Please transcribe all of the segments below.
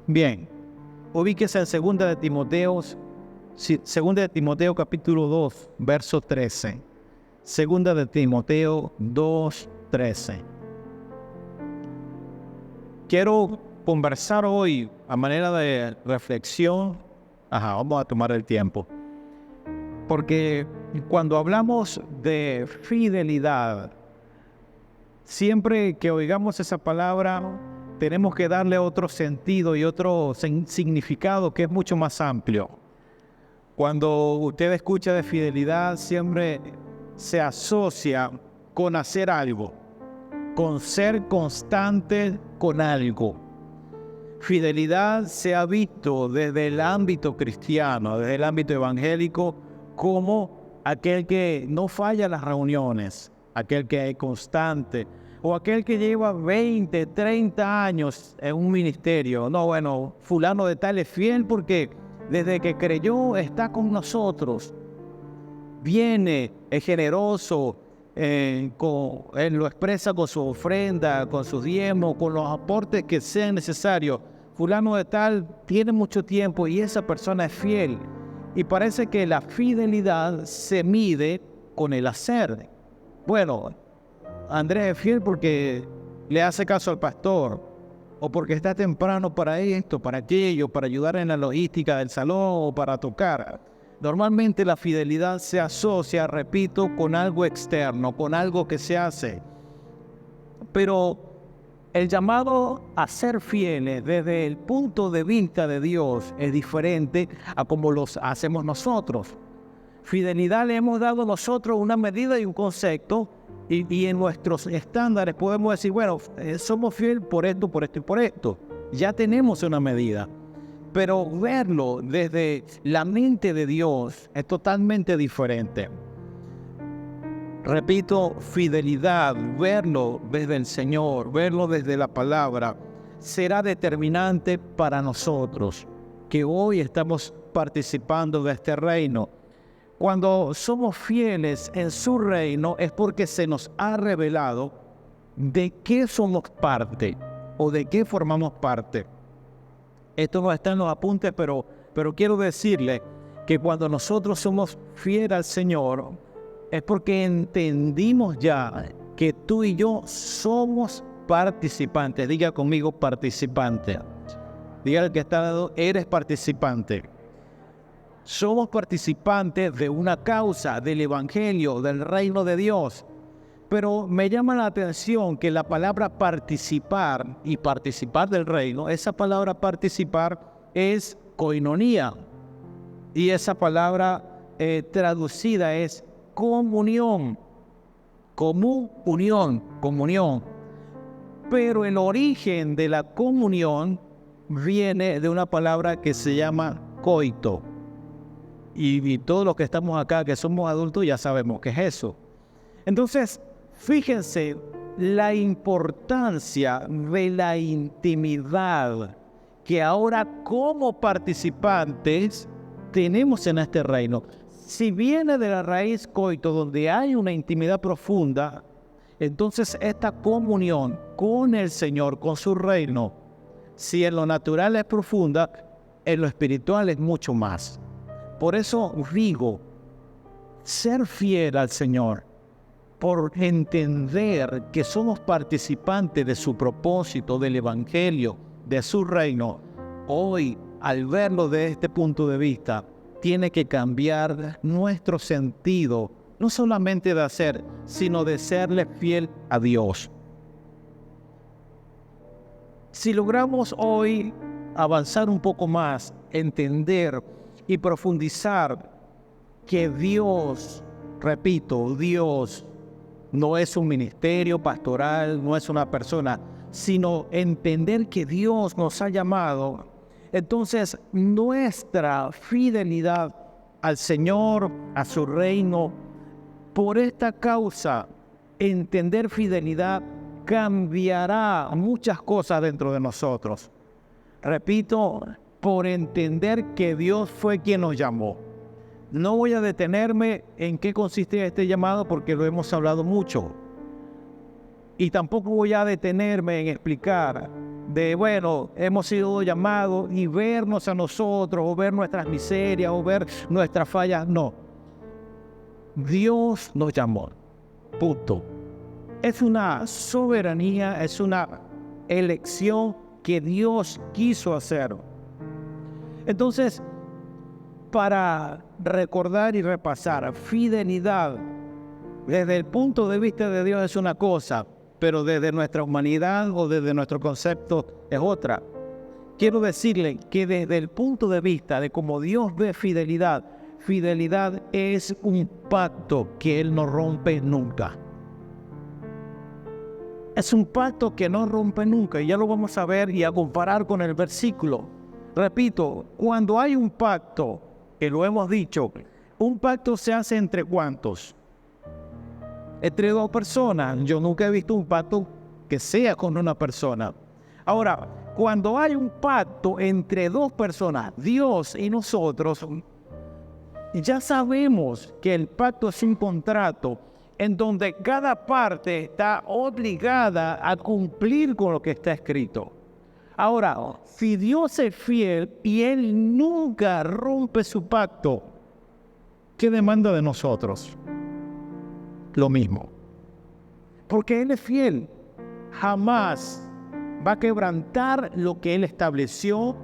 Bien, ubíquese en segunda de Timoteo capítulo 2, verso 13. Segunda de Timoteo 2, 13. Quiero conversar hoy a manera de reflexión. Vamos a tomar el tiempo. Porque cuando hablamos de fidelidad, siempre que oigamos esa palabra, tenemos que darle otro sentido y otro significado que es mucho más amplio. Cuando usted escucha de fidelidad, siempre se asocia con hacer algo, con ser constante con algo. Fidelidad se ha visto desde el ámbito cristiano, desde el ámbito evangélico, como aquel que no falla las reuniones, aquel que es constante, o aquel que lleva 20, 30 años en un ministerio. No, bueno, fulano de tal es fiel porque desde que creyó está con nosotros. Viene, es generoso, él lo expresa con su ofrenda, con sus diezmos, con los aportes que sean necesarios. Fulano de tal tiene mucho tiempo y esa persona es fiel. Y parece que la fidelidad se mide con el hacer. Bueno, Andrés es fiel porque le hace caso al pastor, o porque está temprano para esto, para aquello, para ayudar en la logística del salón o para tocar. Normalmente la fidelidad se asocia, repito, con algo externo, con algo que se hace. Pero el llamado a ser fieles desde el punto de vista de Dios es diferente a como los hacemos nosotros. Fidelidad le hemos dado nosotros una medida y un concepto, y en nuestros estándares podemos decir, bueno, somos fieles por esto, por esto y por esto. Ya tenemos una medida. Pero verlo desde la mente de Dios es totalmente diferente. Repito, fidelidad, verlo desde el Señor, verlo desde la palabra, será determinante para nosotros, que hoy estamos participando de este reino. Cuando somos fieles en su reino es porque se nos ha revelado de qué somos parte o de qué formamos parte. Esto no está en los apuntes, pero quiero decirle que cuando nosotros somos fieles al Señor es porque entendimos ya que tú y yo somos participantes. Diga conmigo participante. Diga al que está al lado, eres participante. Somos participantes de una causa, del evangelio, del reino de Dios. Pero me llama la atención que la palabra participar y participar del reino, esa palabra participar es koinonía. Y esa palabra traducida es comunión. Comunión. Pero el origen de la comunión viene de una palabra que se llama coito. Y todos los que estamos acá, que somos adultos, ya sabemos qué es eso. Entonces, fíjense la importancia de la intimidad que ahora como participantes tenemos en este reino. Si viene de la raíz coito, donde hay una intimidad profunda, entonces esta comunión con el Señor, con su reino, si en lo natural es profunda, en lo espiritual es mucho más. Por eso digo, ser fiel al Señor, por entender que somos participantes de su propósito, del evangelio, de su reino, hoy, al verlo desde este punto de vista, tiene que cambiar nuestro sentido, no solamente de hacer, sino de serle fiel a Dios. Si logramos hoy avanzar un poco más, entender y profundizar que Dios, repito, Dios no es un ministerio pastoral, no es una persona, sino entender que Dios nos ha llamado, entonces nuestra fidelidad al Señor, a su reino, por esta causa, entender fidelidad cambiará muchas cosas dentro de nosotros. Repito, por entender que Dios fue quien nos llamó. No voy a detenerme en qué consiste este llamado porque lo hemos hablado mucho. Y tampoco voy a detenerme en explicar bueno, hemos sido llamados y vernos a nosotros, o ver nuestras miserias, o ver nuestras fallas. No. Dios nos llamó. Punto. Es una soberanía, es una elección que Dios quiso hacer. Entonces, para recordar y repasar, fidelidad, desde el punto de vista de Dios es una cosa, pero desde nuestra humanidad o desde nuestro concepto es otra. Quiero decirle que desde el punto de vista de cómo Dios ve fidelidad, fidelidad es un pacto que Él no rompe nunca. Es un pacto que no rompe nunca, y ya lo vamos a ver y a comparar con el versículo. Repito, cuando hay un pacto, que lo hemos dicho, un pacto se hace entre ¿cuántos? Entre dos personas. Yo nunca he visto un pacto que sea con una persona. Ahora, cuando hay un pacto entre dos personas, Dios y nosotros, ya sabemos que el pacto es un contrato en donde cada parte está obligada a cumplir con lo que está escrito. Ahora, si Dios es fiel y Él nunca rompe su pacto, ¿qué demanda de nosotros? Lo mismo. Porque Él es fiel. Jamás va a quebrantar lo que Él estableció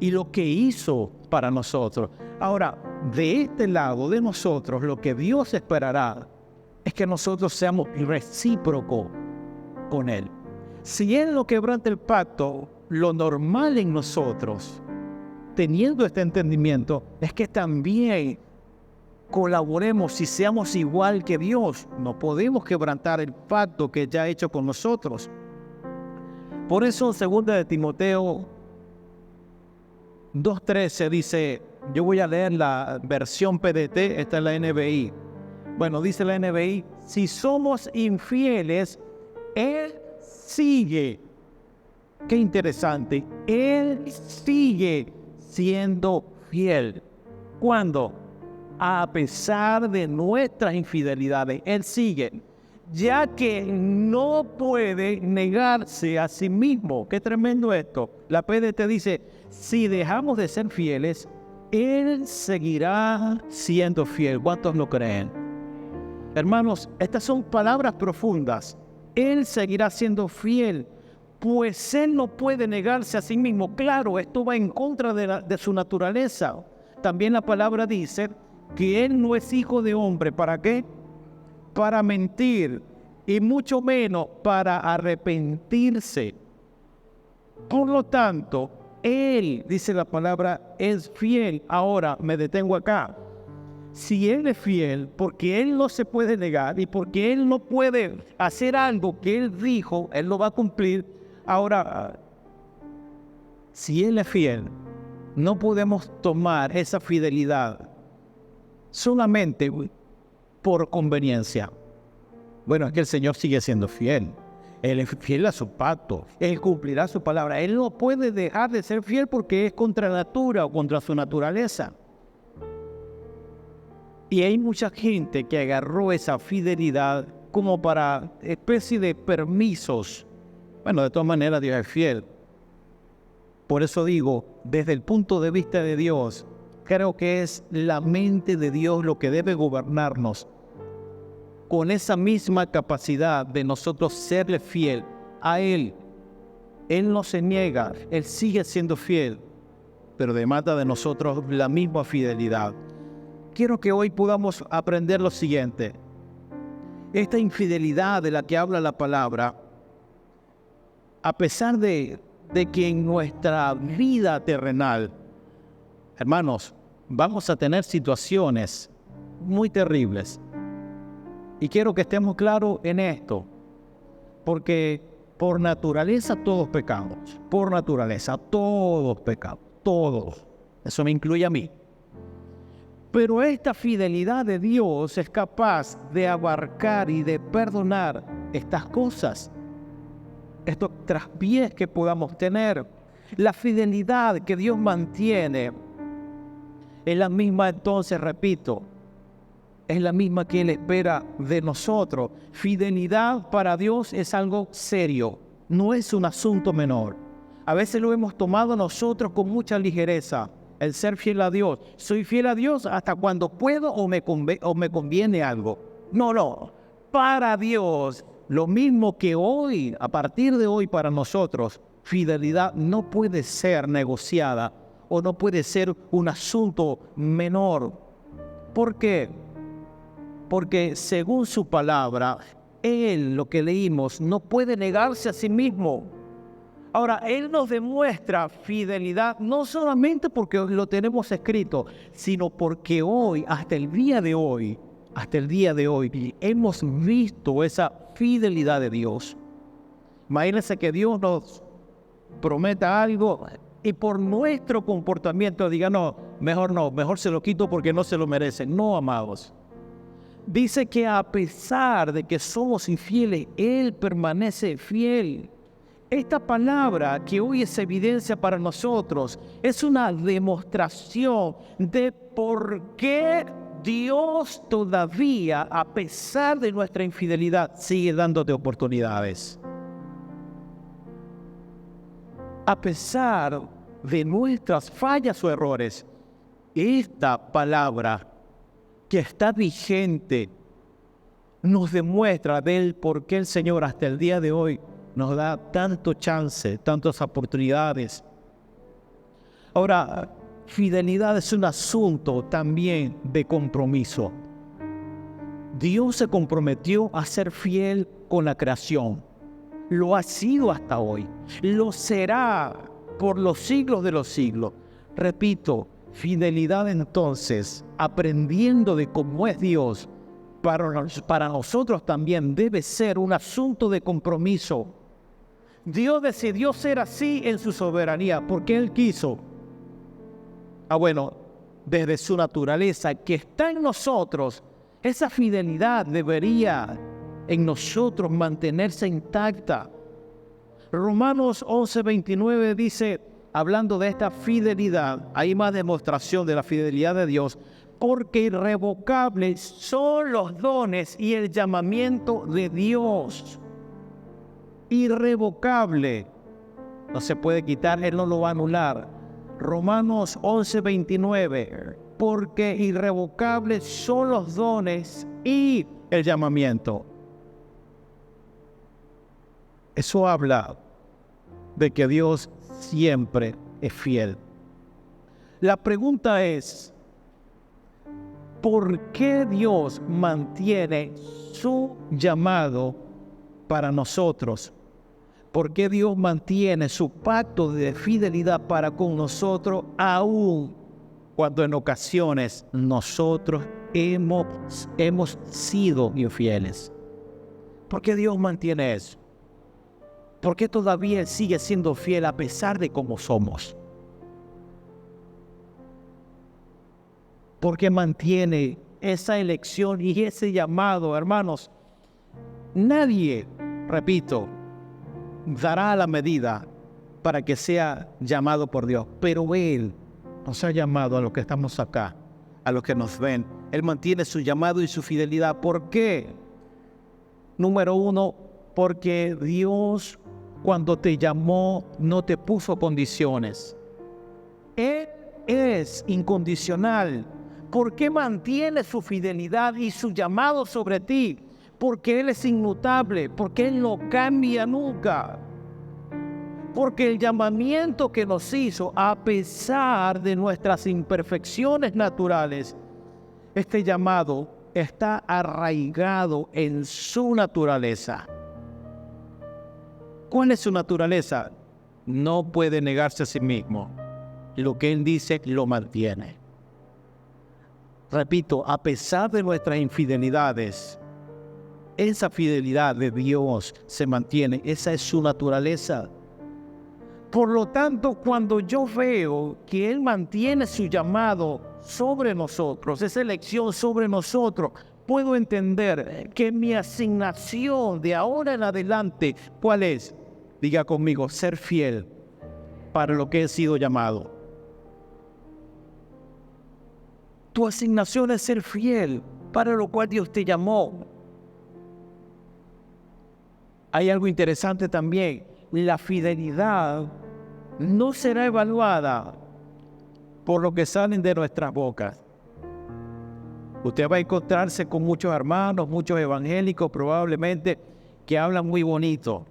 y lo que hizo para nosotros. Ahora, de este lado de nosotros, lo que Dios esperará es que nosotros seamos recíprocos con Él. Si Él no quebranta el pacto, lo normal en nosotros, teniendo este entendimiento, es que también colaboremos y seamos igual que Dios. No podemos quebrantar el pacto que ya ha hecho con nosotros. Por eso, en 2 de Timoteo 2:13 dice, yo voy a leer la versión PDT, esta es la NBI. Bueno, dice la NBI, si somos infieles, Él sigue. Qué interesante. Él sigue siendo fiel. ¿Cuándo? A pesar de nuestras infidelidades, Él sigue. Ya que no puede negarse a sí mismo. Qué tremendo esto. La PDT dice, si dejamos de ser fieles, Él seguirá siendo fiel. ¿Cuántos lo creen? Hermanos, estas son palabras profundas. Él seguirá siendo fiel, pues Él no puede negarse a sí mismo. Claro, esto va en contra de su naturaleza. También la palabra dice que Él no es hijo de hombre. ¿Para qué? Para mentir, y mucho menos para arrepentirse. Por lo tanto, Él, dice la palabra, es fiel. Ahora me detengo acá. Si Él es fiel, porque Él no se puede negar y porque Él no puede hacer algo que Él dijo, Él lo va a cumplir. Ahora, si Él es fiel, no podemos tomar esa fidelidad solamente por conveniencia. Bueno, es que el Señor sigue siendo fiel. Él es fiel a su pacto. Él cumplirá su palabra. Él no puede dejar de ser fiel porque es contra natura o contra su naturaleza. Y hay mucha gente que agarró esa fidelidad como para especie de permisos. Bueno, de todas maneras Dios es fiel. Por eso digo, desde el punto de vista de Dios, creo que es la mente de Dios lo que debe gobernarnos. Con esa misma capacidad de nosotros serle fiel a Él. Él no se niega, Él sigue siendo fiel, pero demanda de nosotros la misma fidelidad. Quiero que hoy podamos aprender lo siguiente. Esta infidelidad de la que habla la palabra, a pesar de que en nuestra vida terrenal, hermanos, vamos a tener situaciones muy terribles. Y quiero que estemos claros en esto, porque por naturaleza todos pecamos. Por naturaleza todos pecamos, todos. Eso me incluye a mí. Pero esta fidelidad de Dios es capaz de abarcar y de perdonar estas cosas, estos traspiés que podamos tener. La fidelidad que Dios mantiene es la misma, entonces, repito, es la misma que Él espera de nosotros. Fidelidad para Dios es algo serio, no es un asunto menor. A veces lo hemos tomado nosotros con mucha ligereza, el ser fiel a Dios. Soy fiel a Dios hasta cuando puedo o me conviene algo. No. Para Dios, lo mismo que hoy, a partir de hoy para nosotros, fidelidad no puede ser negociada o no puede ser un asunto menor. ¿Por qué? Porque según su palabra, Él, lo que leímos, no puede negarse a sí mismo. Ahora, Él nos demuestra fidelidad no solamente porque lo tenemos escrito, sino porque hoy, hasta el día de hoy, hemos visto esa fidelidad de Dios. Imagínense que Dios nos prometa algo y por nuestro comportamiento diga, no, mejor se lo quito porque no se lo merecen. No, amados. Dice que a pesar de que somos infieles, Él permanece fiel. Esta palabra que hoy es evidencia para nosotros es una demostración de por qué Dios todavía, a pesar de nuestra infidelidad, sigue dándote oportunidades. A pesar de nuestras fallas o errores, esta palabra que está vigente nos demuestra del por qué el Señor hasta el día de hoy nos da tanto chance, tantas oportunidades. Ahora, fidelidad es un asunto también de compromiso. Dios se comprometió a ser fiel con la creación. Lo ha sido hasta hoy. Lo será por los siglos de los siglos. Repito, fidelidad entonces, aprendiendo de cómo es Dios, para nosotros también debe ser un asunto de compromiso. Dios decidió ser así en su soberanía, porque Él quiso. Bueno, desde su naturaleza que está en nosotros, esa fidelidad debería en nosotros mantenerse intacta. Romanos 11:29 dice, hablando de esta fidelidad, hay más demostración de la fidelidad de Dios, porque irrevocables son los dones y el llamamiento de Dios. Irrevocable, no se puede quitar, Él no lo va a anular. Romanos 11:29, porque irrevocables son los dones y el llamamiento. Eso habla de que Dios siempre es fiel. La pregunta es, ¿por qué Dios mantiene su llamado para nosotros? ¿Por qué Dios mantiene su pacto de fidelidad para con nosotros aún cuando en ocasiones nosotros hemos sido infieles? ¿Por qué Dios mantiene eso? ¿Por qué todavía Él sigue siendo fiel a pesar de cómo somos? ¿Por qué mantiene esa elección y ese llamado, hermanos? Nadie, repito, dará la medida para que sea llamado por Dios, pero Él nos ha llamado a los que estamos acá, a los que nos ven. Él mantiene su llamado y su fidelidad. ¿Por qué? Número uno, porque Dios cuando te llamó no te puso condiciones. Él es incondicional. ¿Por qué mantiene su fidelidad y su llamado sobre ti? Porque Él es inmutable, porque Él no cambia nunca. Porque el llamamiento que nos hizo, a pesar de nuestras imperfecciones naturales, este llamado está arraigado en su naturaleza. ¿Cuál es su naturaleza? No puede negarse a sí mismo. Lo que Él dice, lo mantiene. Repito, a pesar de nuestras infidelidades, esa fidelidad de Dios se mantiene. Esa es su naturaleza. Por lo tanto, cuando yo veo que Él mantiene su llamado sobre nosotros, esa elección sobre nosotros, puedo entender que mi asignación de ahora en adelante, ¿cuál es? Diga conmigo, ser fiel para lo que he sido llamado. Tu asignación es ser fiel para lo cual Dios te llamó. Hay algo interesante también. La fidelidad no será evaluada por lo que salen de nuestras bocas. Usted va a encontrarse con muchos hermanos, muchos evangélicos probablemente, que hablan muy bonito.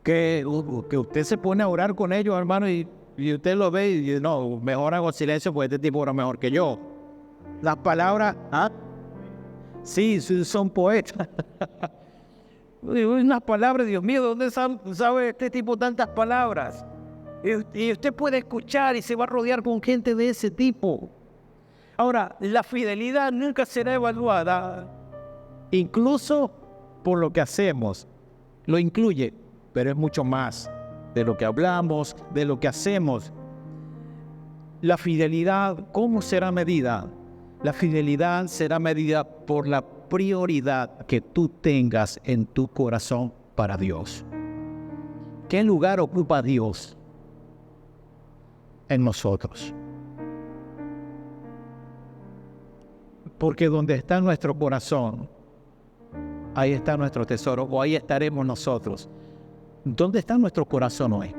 Que usted se pone a orar con ellos, hermano, y usted lo ve y dice, no, mejor hago silencio porque este tipo era mejor que yo. Las palabras, sí, son poetas. Unas palabras, Dios mío, ¿dónde sabe este tipo tantas palabras? Y usted puede escuchar y se va a rodear con gente de ese tipo. Ahora, la fidelidad nunca será evaluada, incluso por lo que hacemos. Lo incluye, pero es mucho más de lo que hablamos, de lo que hacemos. La fidelidad, ¿cómo será medida? La fidelidad será medida por la prioridad que tú tengas en tu corazón para Dios. ¿Qué lugar ocupa Dios en nosotros? Porque donde está nuestro corazón, ahí está nuestro tesoro, o ahí estaremos nosotros. ¿Dónde está nuestro corazón hoy?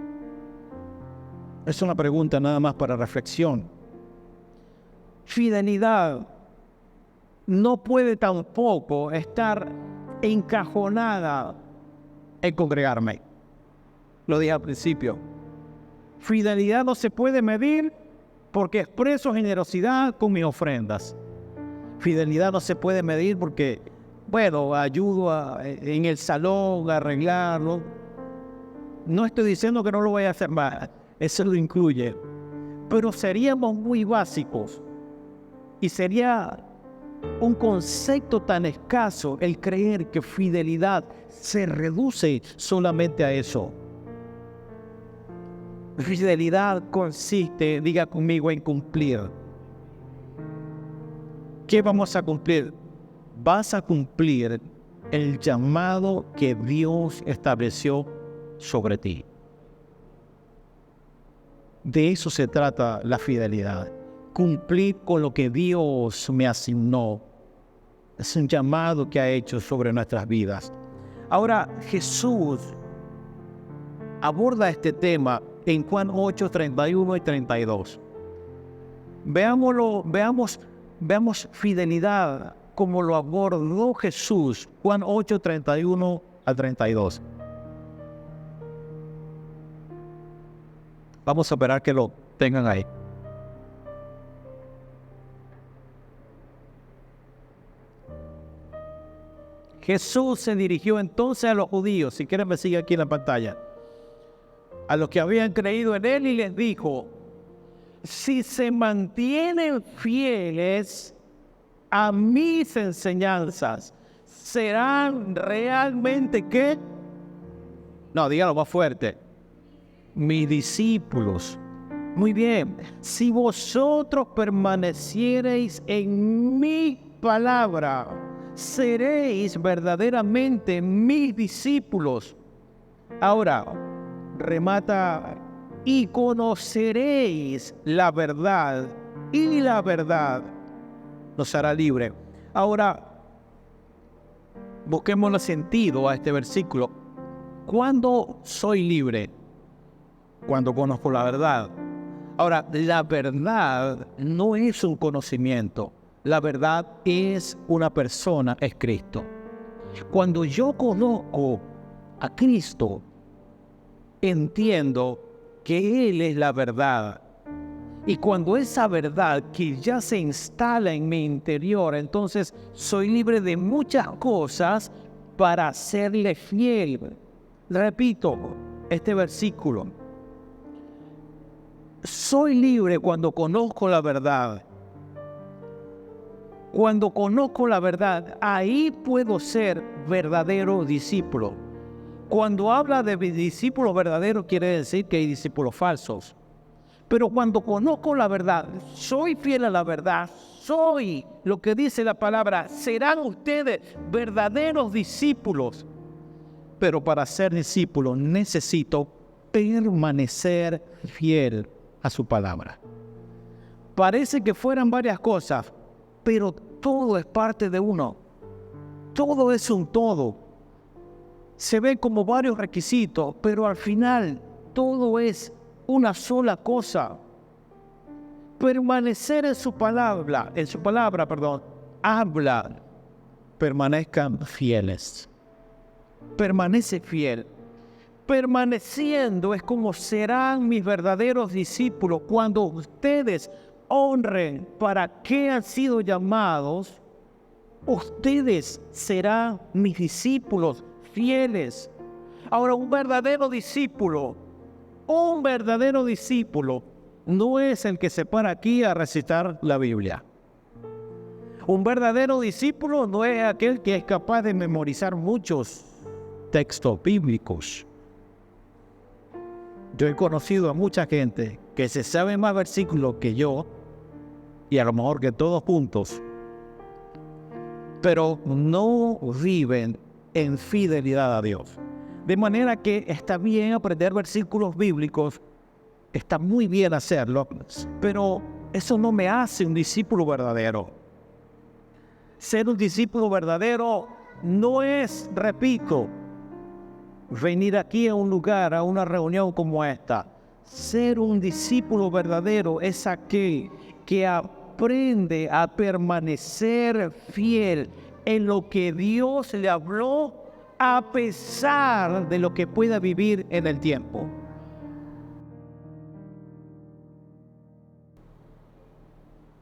Es una pregunta nada más para reflexión. Fidelidad no puede tampoco estar encajonada en congregarme. Lo dije al principio. Fidelidad no se puede medir porque expreso generosidad con mis ofrendas. Fidelidad no se puede medir porque, bueno, ayudo en el salón a arreglarlo. No estoy diciendo que no lo voy a hacer más, eso lo incluye. Pero seríamos muy básicos y sería un concepto tan escaso el creer que fidelidad se reduce solamente a eso. Fidelidad consiste, diga conmigo, en cumplir. ¿Qué vamos a cumplir? Vas a cumplir el llamado que Dios estableció sobre ti. De eso se trata la fidelidad. Cumplir con lo que Dios me asignó. Es un llamado que ha hecho sobre nuestras vidas. Ahora, Jesús aborda este tema en Juan 8, 31 y 32. Veamos fidelidad como lo abordó Jesús, Juan 8, 31 al 32. Vamos a esperar que lo tengan ahí. Jesús se dirigió entonces a los judíos, si quieren me sigue aquí en la pantalla, a los que habían creído en él y les dijo, si se mantienen fieles a mis enseñanzas, ¿serán realmente qué? No, dígalo más fuerte. Mis discípulos. Muy bien. Si vosotros permaneciereis en mi palabra, seréis verdaderamente mis discípulos. Ahora, remata, y conoceréis la verdad, y la verdad nos hará libre. Ahora, busquemos el sentido a este versículo. ¿Cuándo soy libre? Cuando conozco la verdad. Ahora, la verdad no es un conocimiento. La verdad es una persona, es Cristo. Cuando yo conozco a Cristo, entiendo que Él es la verdad. Y cuando esa verdad que ya se instala en mi interior, entonces soy libre de muchas cosas para serle fiel. Repito este versículo. Soy libre cuando conozco la verdad. Cuando conozco la verdad, ahí puedo ser verdadero discípulo. Cuando habla de discípulos verdaderos, quiere decir que hay discípulos falsos. Pero cuando conozco la verdad, soy fiel a la verdad, soy lo que dice la palabra, serán ustedes verdaderos discípulos. Pero para ser discípulo necesito permanecer fiel a su palabra. Parece que fueran varias cosas, pero todo es parte de uno. Todo es un todo. Se ve como varios requisitos, pero al final todo es una sola cosa: permanecer en su palabra, habla, permanezcan fieles. Permanece fiel. Permaneciendo es como serán mis verdaderos discípulos cuando ustedes honren para qué han sido llamados. Ustedes serán mis discípulos fieles. Ahora, un verdadero discípulo no es el que se para aquí a recitar la Biblia. Un verdadero discípulo no es aquel que es capaz de memorizar muchos textos bíblicos. Yo he conocido a mucha gente que se sabe más versículos que yo, y a lo mejor que todos juntos, pero no viven en fidelidad a Dios. De manera que está bien aprender versículos bíblicos, está muy bien hacerlo, pero eso no me hace un discípulo verdadero. Ser un discípulo verdadero no es, repito, venir aquí a un lugar, a una reunión como esta. Ser un discípulo verdadero es aquel que aprende a permanecer fiel en lo que Dios le habló, a pesar de lo que pueda vivir en el tiempo.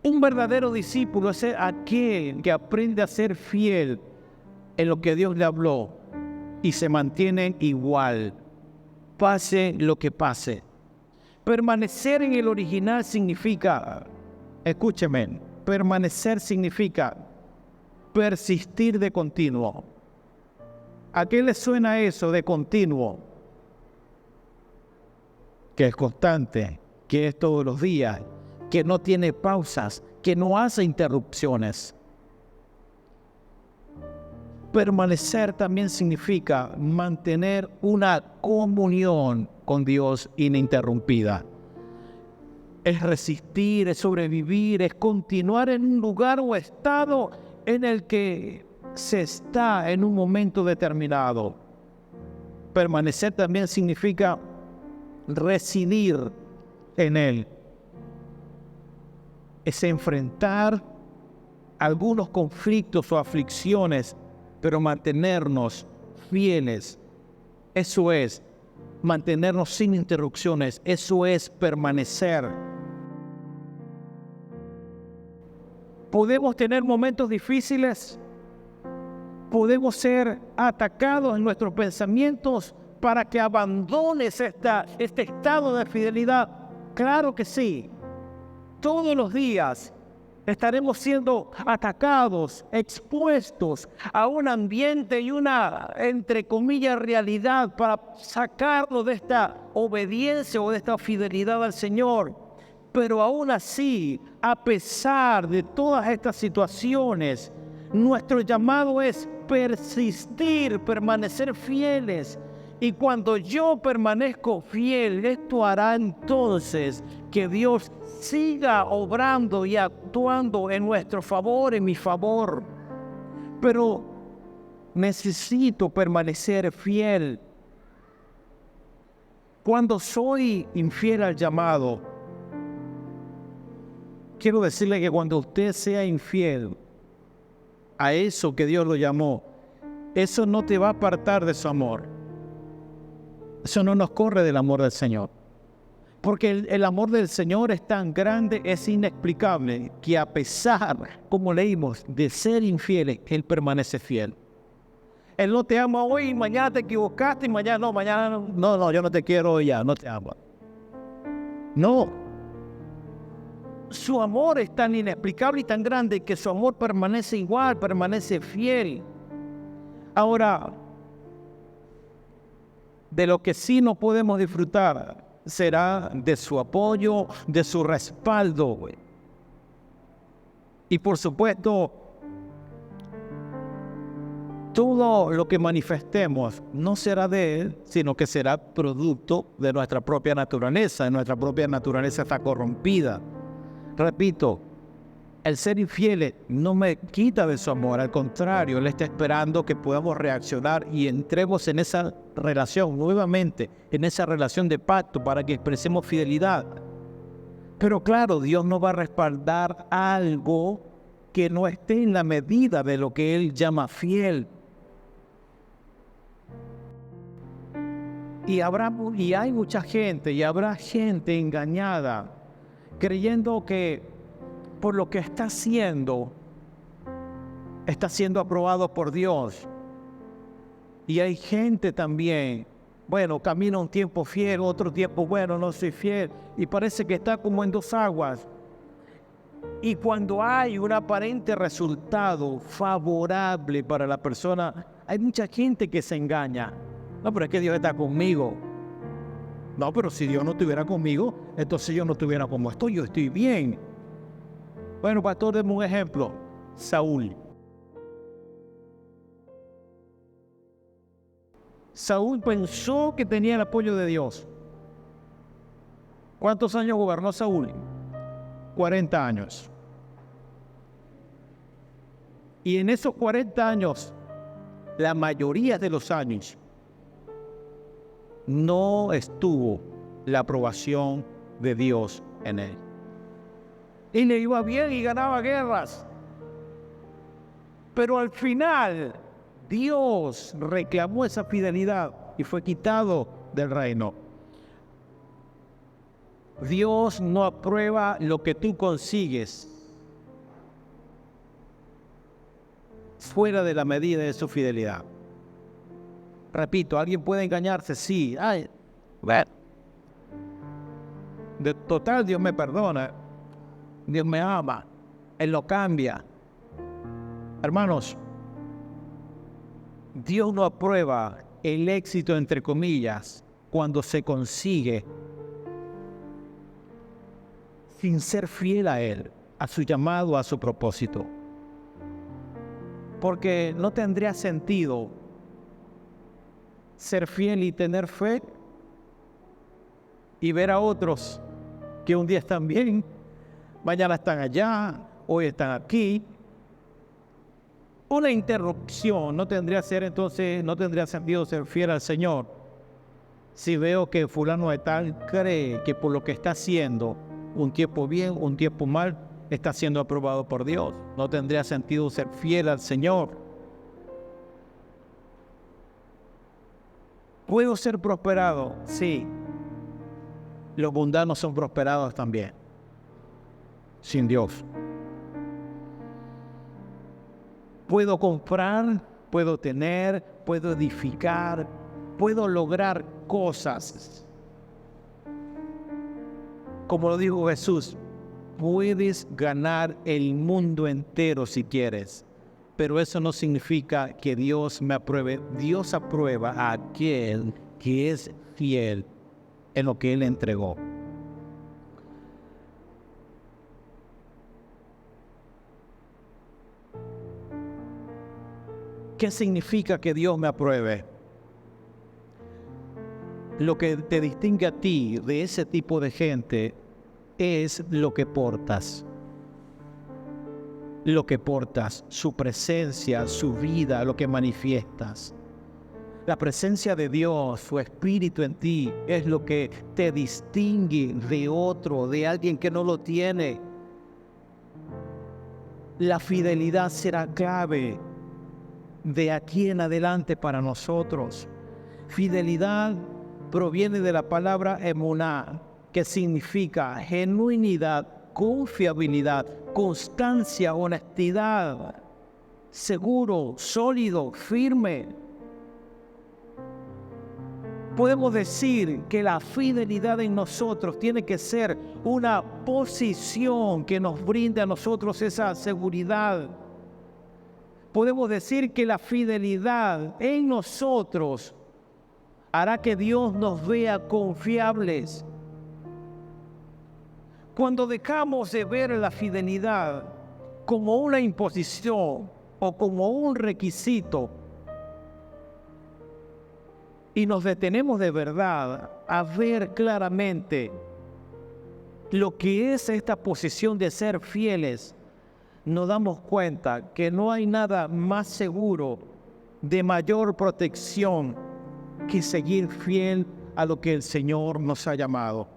Un verdadero discípulo es aquel que aprende a ser fiel en lo que Dios le habló y se mantiene igual, pase lo que pase. Permanecer en el original significa, escúcheme, permanecer significa persistir de continuo. ¿A qué le suena eso de continuo? Que es constante, que es todos los días, que no tiene pausas, que no hace interrupciones. Permanecer también significa mantener una comunión con Dios ininterrumpida. Es resistir, es sobrevivir, es continuar en un lugar o estado en el que se está en un momento determinado. Permanecer también significa residir en Él. Es enfrentar algunos conflictos o aflicciones, pero mantenernos fieles. Eso es mantenernos sin interrupciones. Eso es permanecer. Podemos tener momentos difíciles. Podemos ser atacados en nuestros pensamientos para que abandones este estado de fidelidad. Claro que sí. Todos los días estaremos siendo atacados, expuestos a un ambiente y una, entre comillas, realidad para sacarnos de esta obediencia o de esta fidelidad al Señor. Pero aún así, a pesar de todas estas situaciones, nuestro llamado es persistir, permanecer fieles. Y cuando yo permanezco fiel, esto hará entonces que Dios siga obrando y actuando en nuestro favor, en mi favor. Pero necesito permanecer fiel. Cuando soy infiel al llamado, quiero decirle que cuando usted sea infiel a eso que Dios lo llamó, eso no te va a apartar de su amor. Eso no nos corre del amor del Señor. Porque el amor del Señor es tan grande, es inexplicable, que a pesar, como leímos, de ser infieles, Él permanece fiel. Él no te ama hoy, mañana te equivocaste y mañana no, yo no te quiero hoy ya, no te amo. No. Su amor es tan inexplicable y tan grande que su amor permanece igual, permanece fiel. Ahora, de lo que sí no podemos disfrutar será de su apoyo, de su respaldo. Y por supuesto, todo lo que manifestemos no será de Él, sino que será producto de nuestra propia naturaleza. Nuestra propia naturaleza está corrompida. Repito, El ser infieles no me quita de su amor, al contrario, Él está esperando que podamos reaccionar y entremos en esa relación nuevamente, en esa relación de pacto para que expresemos fidelidad. Pero claro, Dios no va a respaldar algo que no esté en la medida de lo que Él llama fiel. Y hay mucha gente, y habrá gente engañada, creyendo que por lo que está siendo aprobado por Dios. Y hay gente también, bueno, camina un tiempo fiel, otro tiempo, bueno, no soy fiel, y parece que está como en dos aguas. Y cuando hay un aparente resultado favorable para la persona, hay mucha gente que se engaña. No, pero es que Dios está conmigo. No, pero si Dios no estuviera conmigo, entonces yo no estuviera como estoy, yo estoy bien. Bueno, pastor, deme un ejemplo. Saúl. Saúl pensó que tenía el apoyo de Dios. ¿Cuántos años gobernó Saúl? 40 años. Y en esos 40 años, la mayoría de los años, no estuvo la aprobación de Dios en él. Y le iba bien y ganaba guerras. Pero al final, Dios reclamó esa fidelidad y fue quitado del reino. Dios no aprueba lo que tú consigues fuera de la medida de su fidelidad. Repito, ¿alguien puede engañarse? Sí. De total, Dios me perdona. Dios me ama. Él lo cambia. Hermanos, Dios no aprueba el éxito, entre comillas, cuando se consigue sin ser fiel a Él, a su llamado, a su propósito. Porque no tendría sentido ser fiel y tener fe y ver a otros que un día están bien, mañana están allá, hoy están aquí. Una interrupción no tendría sentido ser fiel al Señor. Si veo que fulano de tal cree que por lo que está haciendo, un tiempo bien, un tiempo mal, está siendo aprobado por Dios. No tendría sentido ser fiel al Señor. ¿Puedo ser prosperado? Sí. Los mundanos son prosperados también. Sin Dios. Puedo comprar, puedo tener, puedo edificar, puedo lograr cosas. Como lo dijo Jesús, puedes ganar el mundo entero si quieres, pero eso no significa que Dios me apruebe. Dios aprueba a aquel que es fiel en lo que Él entregó. ¿Qué significa que Dios me apruebe? Lo que te distingue a ti de ese tipo de gente es lo que portas. Lo que portas, su presencia, su vida, lo que manifiestas. La presencia de Dios, su espíritu en ti, es lo que te distingue de otro, de alguien que no lo tiene. La fidelidad será clave de aquí en adelante para nosotros. Fidelidad proviene de la palabra emuná, que significa genuinidad, confiabilidad, constancia, honestidad, seguro, sólido, firme. Podemos decir que la fidelidad en nosotros tiene que ser una posición que nos brinde a nosotros esa seguridad. Podemos decir que la fidelidad en nosotros hará que Dios nos vea confiables. Cuando dejamos de ver la fidelidad como una imposición o como un requisito y nos detenemos de verdad a ver claramente lo que es esta posición de ser fieles, nos damos cuenta que no hay nada más seguro, de mayor protección, que seguir fiel a lo que el Señor nos ha llamado.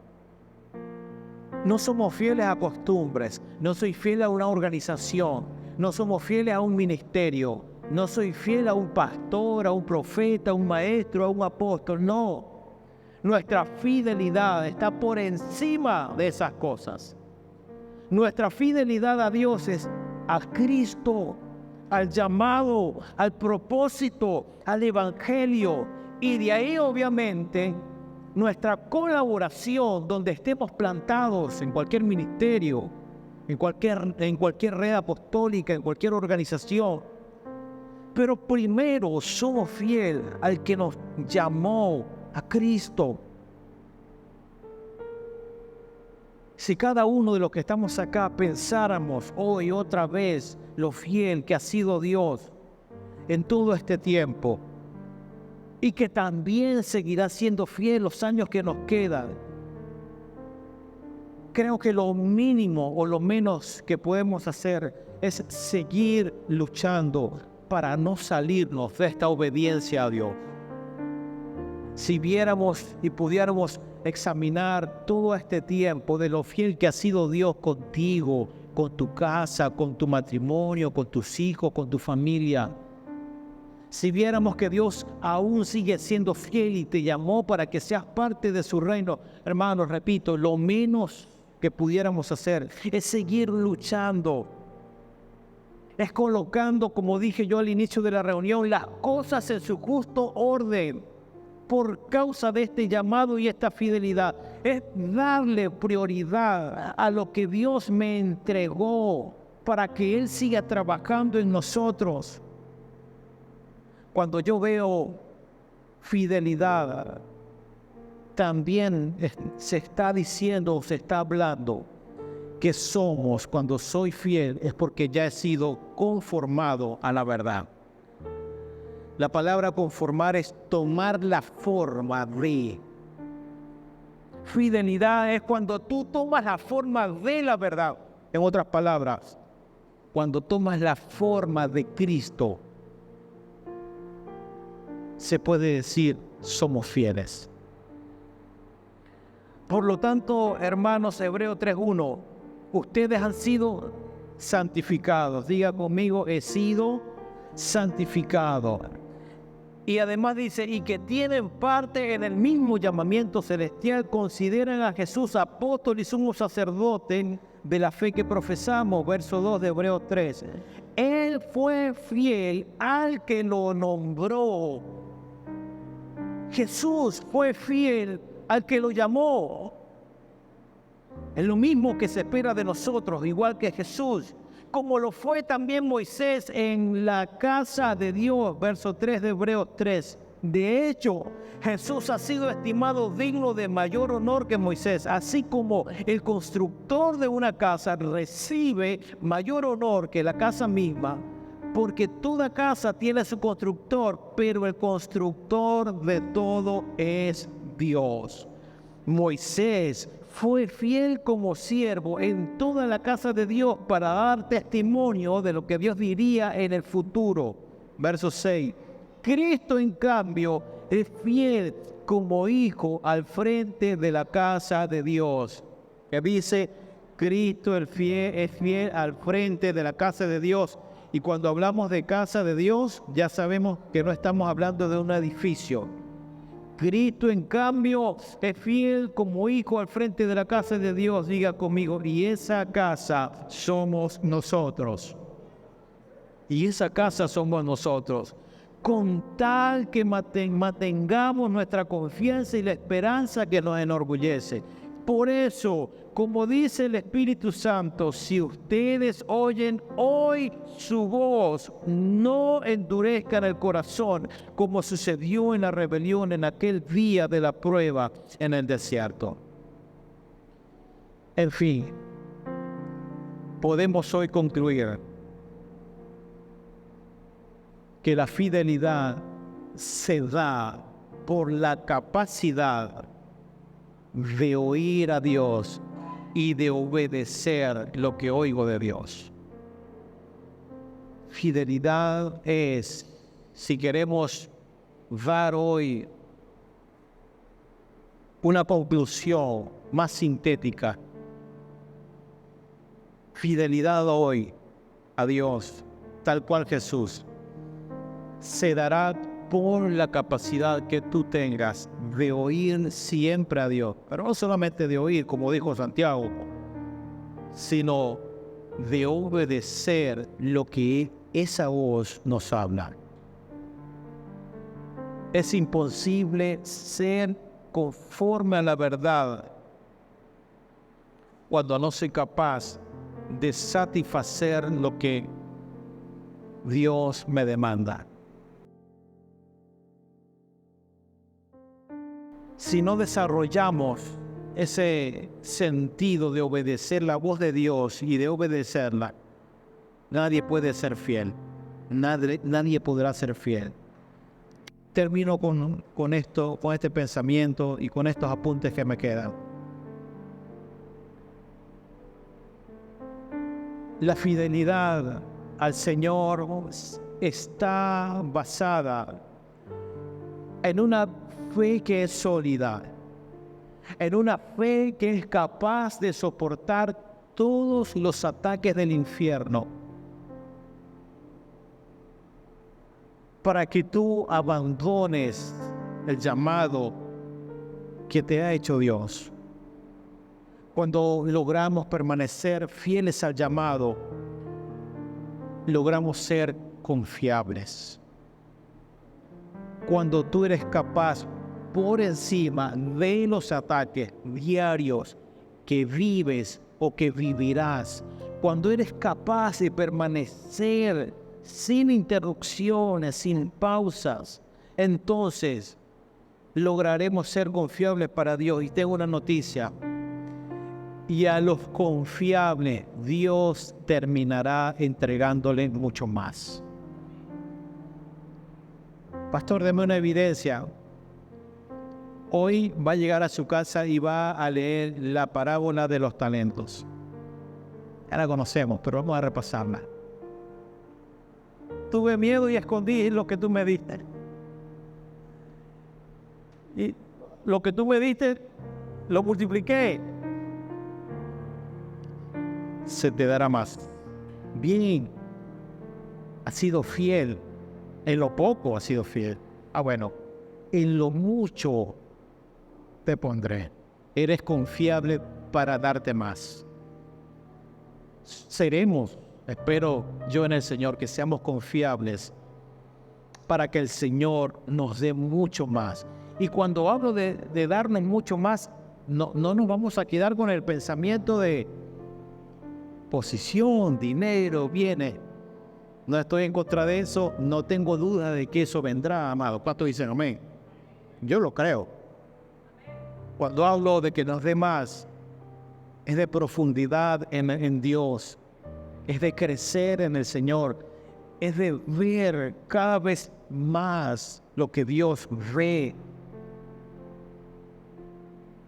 No somos fieles a costumbres, no soy fiel a una organización, no somos fieles a un ministerio, no soy fiel a un pastor, a un profeta, a un maestro, a un apóstol, no. Nuestra fidelidad está por encima de esas cosas. Nuestra fidelidad a Dios es a Cristo, al llamado, al propósito, al Evangelio. Y de ahí, obviamente, nuestra colaboración, donde estemos plantados en cualquier ministerio, en cualquier red apostólica, en cualquier organización. Pero primero somos fieles al que nos llamó, a Cristo. Si cada uno de los que estamos acá pensáramos hoy otra vez lo fiel que ha sido Dios en todo este tiempo, y que también seguirá siendo fiel los años que nos quedan, creo que lo mínimo o lo menos que podemos hacer es seguir luchando para no salirnos de esta obediencia a Dios. Si viéramos y pudiéramos examinar todo este tiempo de lo fiel que ha sido Dios contigo, con tu casa, con tu matrimonio, con tus hijos, con tu familia. Si viéramos que Dios aún sigue siendo fiel y te llamó para que seas parte de su reino, hermanos, repito, lo menos que pudiéramos hacer es seguir luchando. Es colocando, como dije yo al inicio de la reunión, las cosas en su justo orden. Por causa de este llamado y esta fidelidad, es darle prioridad a lo que Dios me entregó para que Él siga trabajando en nosotros. Cuando yo veo fidelidad, también se está diciendo, se está hablando que somos, cuando soy fiel, es porque ya he sido conformado a la verdad. La palabra conformar es tomar la forma de. Fidelidad es cuando tú tomas la forma de la verdad. En otras palabras, cuando tomas la forma de Cristo, se puede decir, somos fieles. Por lo tanto, hermanos, Hebreos 3:1, ustedes han sido santificados. Diga conmigo, he sido santificado. Y además dice, y que tienen parte en el mismo llamamiento celestial, consideran a Jesús apóstol y sumo sacerdote de la fe que profesamos, verso 2 de Hebreos 3. Él fue fiel al que lo nombró. Jesús fue fiel al que lo llamó. Es lo mismo que se espera de nosotros, igual que Jesús. Como lo fue también Moisés en la casa de Dios, verso 3 de Hebreos 3. De hecho, Jesús ha sido estimado digno de mayor honor que Moisés, así como el constructor de una casa recibe mayor honor que la casa misma, porque toda casa tiene su constructor, pero el constructor de todo es Dios. Moisés fue fiel como siervo en toda la casa de Dios para dar testimonio de lo que Dios diría en el futuro. Verso 6. Cristo, en cambio, es fiel como hijo al frente de la casa de Dios. Que dice, Cristo es fiel al frente de la casa de Dios. Y cuando hablamos de casa de Dios, ya sabemos que no estamos hablando de un edificio. Cristo, en cambio, es fiel como hijo al frente de la casa de Dios. Diga conmigo, y esa casa somos nosotros. Y esa casa somos nosotros. Con tal que mantengamos nuestra confianza y la esperanza que nos enorgullece. Por eso, como dice el Espíritu Santo, si ustedes oyen hoy su voz, no endurezcan el corazón, como sucedió en la rebelión en aquel día de la prueba en el desierto. En fin, podemos hoy concluir que la fidelidad se da por la capacidad de oír a Dios y de obedecer lo que oigo de Dios. fidelidad es, si queremos dar hoy una conclusión más sintética, fidelidad hoy a Dios, tal cual Jesús, se dará por la capacidad que tú tengas de oír siempre a Dios, pero no solamente de oír, como dijo Santiago, sino de obedecer lo que esa voz nos habla. Es imposible ser conforme a la verdad cuando no soy capaz de satisfacer lo que Dios me demanda. Si no desarrollamos ese sentido de obedecer la voz de Dios y de obedecerla, nadie puede ser fiel. Nadie podrá ser fiel. Termino con este pensamiento y con estos apuntes que me quedan. La fidelidad al Señor está basada en una fe que es sólida, en una fe que es capaz de soportar todos los ataques del infierno, para que tú abandones el llamado que te ha hecho Dios. Cuando logramos permanecer fieles al llamado, logramos ser confiables. Cuando tú eres capaz, por encima de los ataques diarios que vives o que vivirás, cuando eres capaz de permanecer sin interrupciones, sin pausas, entonces lograremos ser confiables para Dios. Y tengo una noticia: y a los confiables Dios terminará entregándole mucho más. Pastor, deme una evidencia. Hoy va a llegar a su casa y va a leer la parábola de los talentos. Ya la conocemos, pero vamos a repasarla. Tuve miedo y escondí lo que tú me diste. Y lo que tú me diste, lo multipliqué. Se te dará más. Bien, has sido fiel. En lo poco has sido fiel. Bueno, en lo mucho te pondré. Eres confiable para darte más. Seremos, espero yo en el Señor, que seamos confiables para que el Señor nos dé mucho más. Y cuando hablo de darnos mucho más, no nos vamos a quedar con el pensamiento de posición, dinero, bienes. No estoy en contra de eso, no tengo duda de que eso vendrá, amado. ¿Cuántos dicen amén? Yo lo creo. Cuando hablo de que nos dé más, es de profundidad en Dios, es de crecer en el Señor, es de ver cada vez más lo que Dios ve.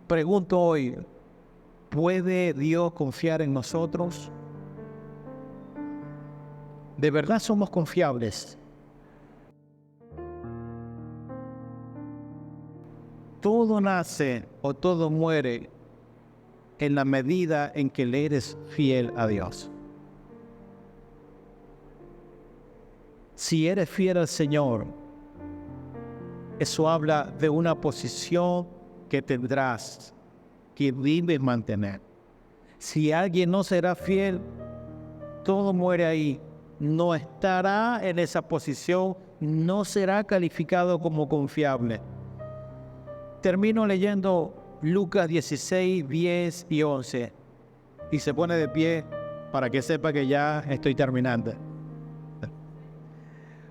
Pregunto hoy, ¿puede Dios confiar en nosotros? ¿De verdad somos confiables? Todo nace o todo muere en la medida en que le eres fiel a Dios. Si eres fiel al Señor, eso habla de una posición que tendrás, que debes mantener. Si alguien no será fiel, todo muere ahí. No estará en esa posición, no será calificado como confiable. Termino leyendo Lucas 16, 10 y 11. Y se pone de pie para que sepa que ya estoy terminando.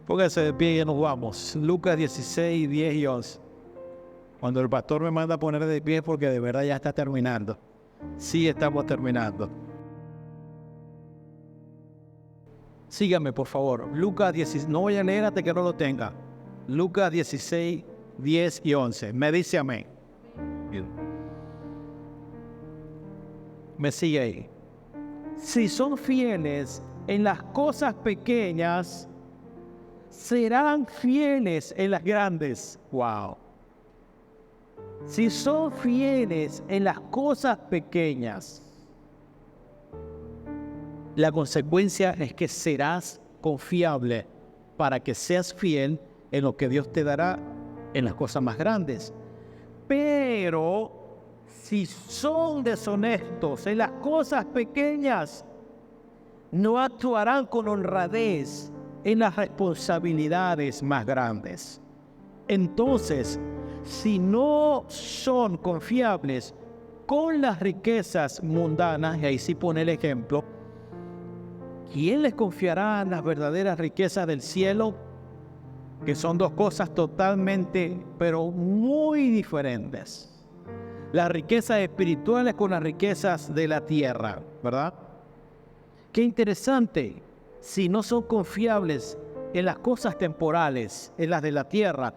Póngase de pie y ya nos vamos. Lucas 16, 10 y 11. Cuando el pastor me manda a poner de pie, porque de verdad ya está terminando. Sí, estamos terminando. Sígame, por favor. Lucas 16, no voy a leer hasta que no lo tenga. Lucas 16, 10 y 11. Me dice amén. Me sigue ahí. Si son fieles en las cosas pequeñas, serán fieles en las grandes. ¡Wow! Si son fieles en las cosas pequeñas, la consecuencia es que serás confiable para que seas fiel en lo que Dios te dará en las cosas más grandes. Pero si son deshonestos en las cosas pequeñas, no actuarán con honradez en las responsabilidades más grandes. Entonces, si no son confiables con las riquezas mundanas, y ahí sí pone el ejemplo, ¿quién les confiará las verdaderas riquezas del cielo? Que son dos cosas totalmente, pero muy diferentes. Las riquezas espirituales con las riquezas de la tierra, ¿verdad? Qué interesante. Si no son confiables en las cosas temporales, en las de la tierra,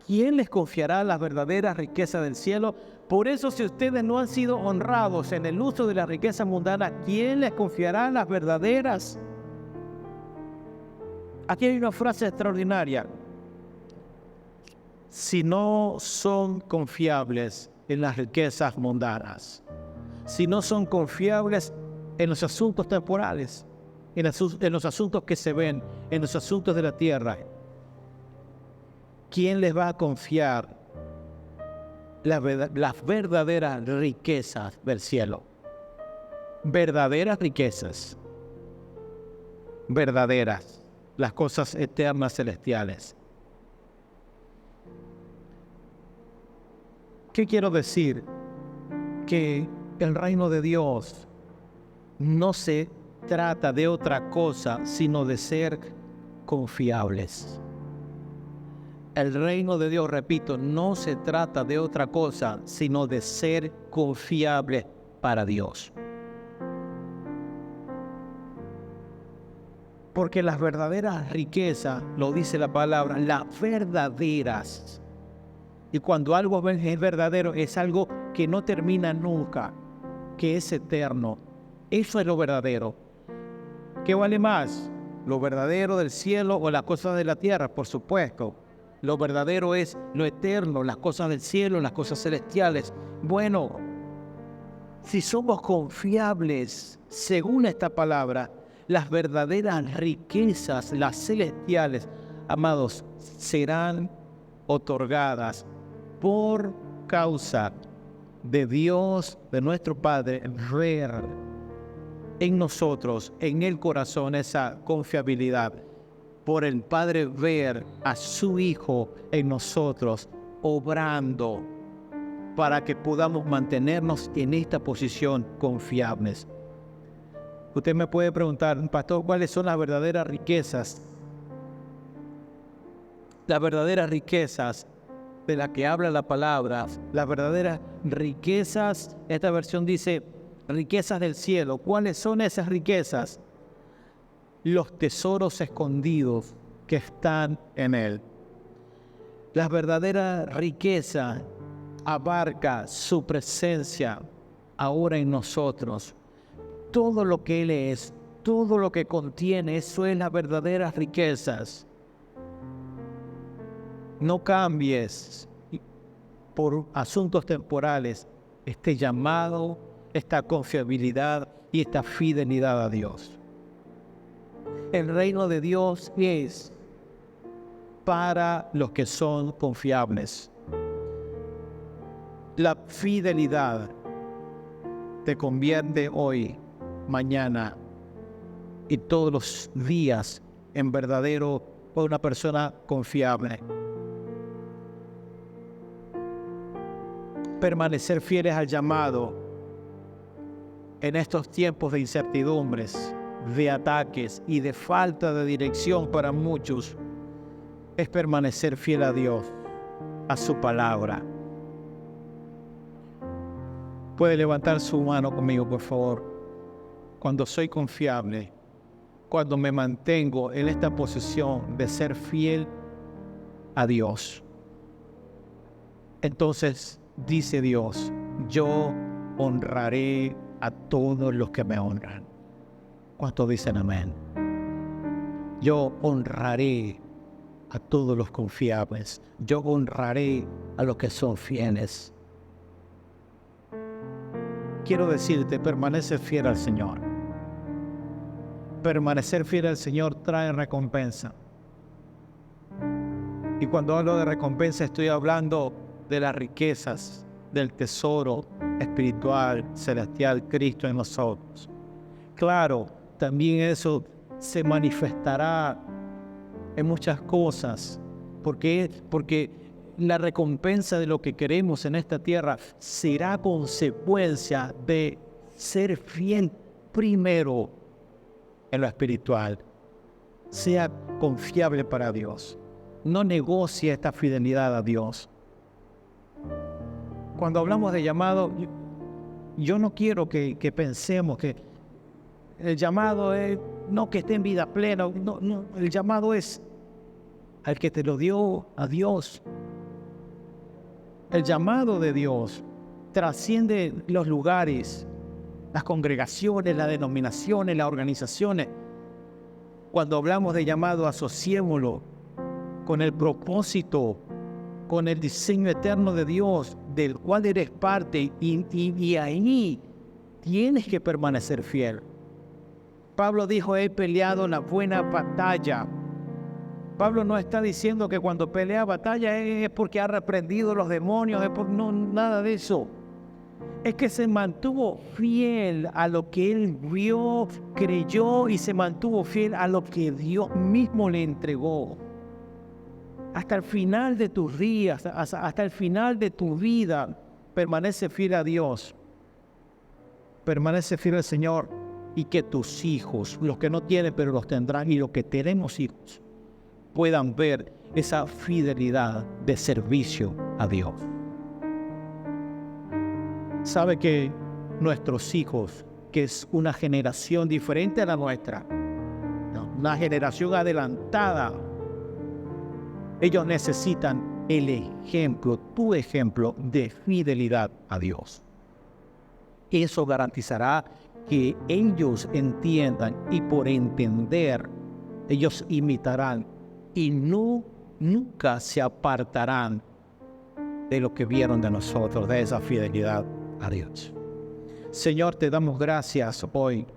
¿quién les confiará las verdaderas riquezas del cielo? Por eso, si ustedes no han sido honrados en el uso de la riqueza mundana, ¿quién les confiará las verdaderas? Aquí hay una frase extraordinaria. Si no son confiables en las riquezas mundanas, si no son confiables en los asuntos temporales, en los asuntos que se ven, en los asuntos de la tierra, ¿quién les va a confiar las verdaderas riquezas del cielo? Verdaderas riquezas, verdaderas, las cosas eternas celestiales. ¿Qué quiero decir? Que el reino de Dios no se trata de otra cosa sino de ser confiables. El reino de Dios, repito, no se trata de otra cosa sino de ser confiables para Dios. Porque las verdaderas riquezas, lo dice la palabra, las verdaderas. Y cuando algo es verdadero, es algo que no termina nunca, que es eterno. Eso es lo verdadero. ¿Qué vale más? ¿Lo verdadero del cielo o las cosas de la tierra? Por supuesto. Lo verdadero es lo eterno, las cosas del cielo, las cosas celestiales. Bueno, si somos confiables, según esta palabra, las verdaderas riquezas, las celestiales, amados, serán otorgadas por causa de Dios, de nuestro Padre, ver en nosotros, en el corazón, esa confiabilidad. Por el Padre ver a su Hijo en nosotros, obrando, para que podamos mantenernos en esta posición confiables. Usted me puede preguntar, pastor, ¿cuáles son las verdaderas riquezas? Las verdaderas riquezas de las que habla la palabra, las verdaderas riquezas, esta versión dice riquezas del cielo. ¿Cuáles son esas riquezas? Los tesoros escondidos que están en Él. La verdadera riqueza abarca su presencia ahora en nosotros. Todo lo que Él es, todo lo que contiene, eso es las verdaderas riquezas. No cambies por asuntos temporales este llamado, esta confiabilidad y esta fidelidad a Dios. El reino de Dios es para los que son confiables. La fidelidad te convierte hoy, mañana y todos los días en una persona confiable. Permanecer fieles al llamado en estos tiempos de incertidumbres, de ataques y de falta de dirección para muchos, es permanecer fiel a Dios, a su palabra. Puede levantar su mano conmigo, por favor. Cuando soy confiable, cuando me mantengo en esta posición de ser fiel a Dios, entonces dice Dios, yo honraré a todos los que me honran. ¿Cuántos dicen amén? Yo honraré a todos los confiables. Yo honraré a los que son fieles. Quiero decirte, permanece fiel al Señor. Permanecer fiel al Señor trae recompensa. Y cuando hablo de recompensa estoy hablando de las riquezas, del tesoro espiritual, celestial, Cristo en nosotros. Claro, también eso se manifestará en muchas cosas, porque la recompensa de lo que queremos en esta tierra será consecuencia de ser fiel primero en lo espiritual. Sea confiable para Dios. No negocie esta fidelidad a Dios. Cuando hablamos de llamado, yo no quiero que pensemos que el llamado es no que esté en vida plena. No, el llamado es al que te lo dio a Dios. El llamado de Dios trasciende los lugares, las congregaciones, las denominaciones, las organizaciones. Cuando hablamos de llamado, asociémoslo con el propósito, con el diseño eterno de Dios, del cual eres parte, y ahí tienes que permanecer fiel. Pablo dijo, he peleado la buena batalla. Pablo no está diciendo que cuando pelea batalla es porque ha reprendido los demonios, no, nada de eso. Es que se mantuvo fiel a lo que él vio, creyó y se mantuvo fiel a lo que Dios mismo le entregó. Hasta el final de tus días, hasta el final de tu vida, permanece fiel a Dios. Permanece fiel al Señor, y que tus hijos, los que no tienen pero los tendrán, y los que tenemos hijos, puedan ver esa fidelidad de servicio a Dios. Sabe que nuestros hijos, que es una generación diferente a la nuestra, una generación adelantada, ellos necesitan el ejemplo, tu ejemplo de fidelidad a Dios. Eso garantizará que ellos entiendan, y por entender, ellos imitarán y nunca se apartarán de lo que vieron de nosotros, de esa fidelidad a Dios. Señor, te damos gracias hoy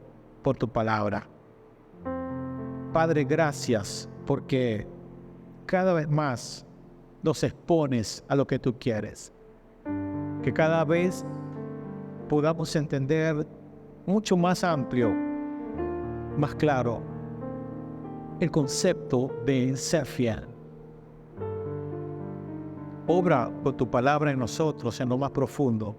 por tu palabra. Padre, gracias porque cada vez más nos expones a lo que tú quieres. Que cada vez podamos entender mucho más amplio, más claro, el concepto de ser fiel. Obra con tu palabra en nosotros, en lo más profundo.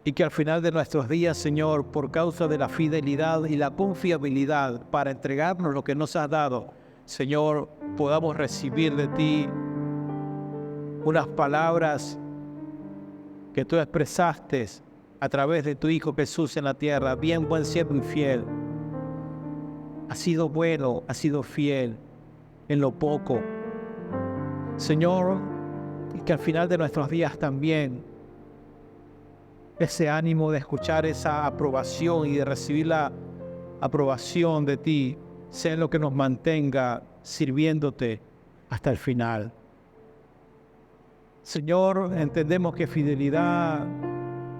Y que al final de nuestros días, Señor, por causa de la fidelidad y la confiabilidad para entregarnos lo que nos has dado, Señor, podamos recibir de ti unas palabras que tú expresaste a través de tu Hijo Jesús en la tierra. Bien, buen siervo y fiel. Has sido bueno, has sido fiel en lo poco. Señor, y que al final de nuestros días también ese ánimo de escuchar esa aprobación y de recibir la aprobación de ti sea lo que nos mantenga sirviéndote hasta el final. Señor, entendemos que fidelidad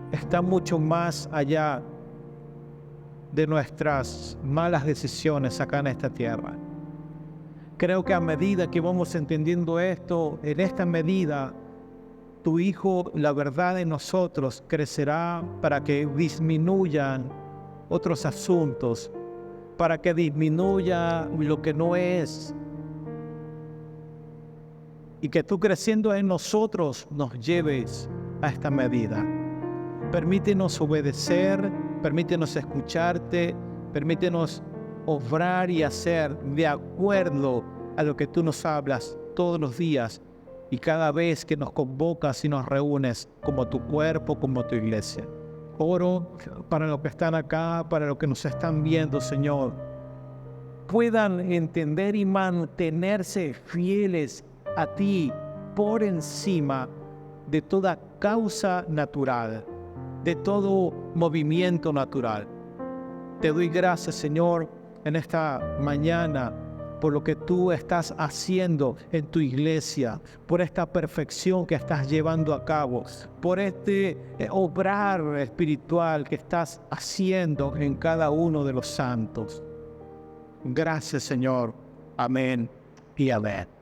está mucho más allá de nuestras malas decisiones acá en esta tierra. Creo que a medida que vamos entendiendo esto, en esta medida, tu Hijo, la verdad en nosotros, crecerá para que disminuyan otros asuntos, para que disminuya lo que no es, y que tú creciendo en nosotros nos lleves a esta medida. Permítenos obedecer, permítenos escucharte, permítenos obrar y hacer de acuerdo a lo que tú nos hablas todos los días y cada vez que nos convocas y nos reúnes como tu cuerpo, como tu iglesia. Oro para los que están acá, para los que nos están viendo, Señor, puedan entender y mantenerse fieles a ti por encima de toda causa natural, de todo movimiento natural. Te doy gracias, Señor, en esta mañana, por lo que tú estás haciendo en tu iglesia, por esta perfección que estás llevando a cabo, por este obrar espiritual que estás haciendo en cada uno de los santos. Gracias, Señor. Amén y amén.